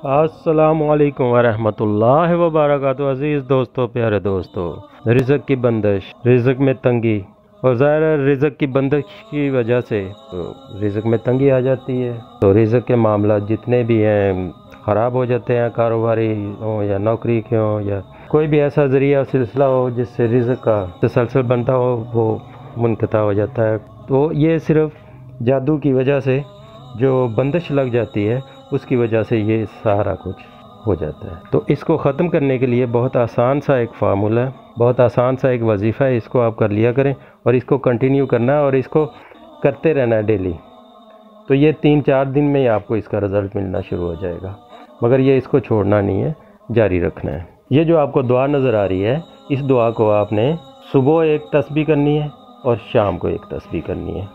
السلام علیکم ورحمۃ اللہ وبرکاتہ۔ عزیز دوستو، پیارے دوستو، رزق کی بندش، رزق میں تنگی، اور ظاہر ہے رزق کی بندش کی وجہ سے رزق میں تنگی آ جاتی ہے، تو رزق کے معاملات جتنے بھی ہیں خراب ہو جاتے ہیں، کاروباری ہوں یا نوکری کے ہوں یا کوئی بھی ایسا ذریعہ سلسلہ ہو جس سے رزق کا تسلسل بنتا ہو، وہ منقطع ہو جاتا ہے۔ تو یہ صرف جادو کی وجہ سے جو بندش لگ جاتی ہے، اس کی وجہ سے یہ سارا کچھ ہو جاتا ہے۔ تو اس کو ختم کرنے کے لیے بہت آسان سا ایک فارمولہ ہے، بہت آسان سا ایک وظیفہ ہے، اس کو آپ کر لیا کریں اور اس کو کنٹینیو کرنا ہے اور اس کو کرتے رہنا ہے ڈیلی۔ تو یہ 3-4 دن میں ہی آپ کو اس کا رزلٹ ملنا شروع ہو جائے گا، مگر یہ اس کو چھوڑنا نہیں ہے، جاری رکھنا ہے۔ یہ جو آپ کو دعا نظر آ رہی ہے، اس دعا کو آپ نے صبح ایک تسبیح کرنی ہے اور شام کو ایک تسبیح کرنی ہے،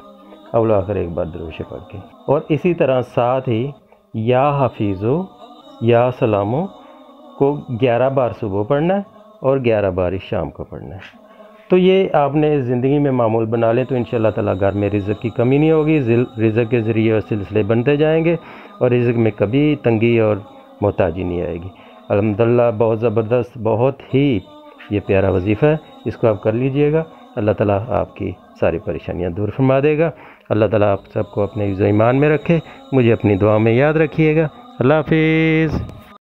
اول آخر ایک بار درود شریف پڑھ کے، اور اسی طرح ساتھ ہی یا حفیظو یا سلامو کو 11 بار صبح پڑھنا ہے اور 11 بار شام کو پڑھنا ہے۔ تو یہ آپ نے زندگی میں معمول بنا لیں تو انشاءاللہ تعالیٰ گھر میں رزق کی کمی نہیں ہوگی، رزق کے ذریعے اور سلسلے بنتے جائیں گے اور رزق میں کبھی تنگی اور محتاجی نہیں آئے گی۔ الحمدللہ بہت زبردست، بہت ہی یہ پیارا وظیفہ ہے، اس کو آپ کر لیجئے گا، اللہ تعالیٰ آپ کی ساری پریشانیاں دور فرما دے گا۔ اللہ تعالیٰ آپ سب کو اپنے حفظ و ایمان میں رکھے، مجھے اپنی دعا میں یاد رکھیے گا۔ اللہ حافظ۔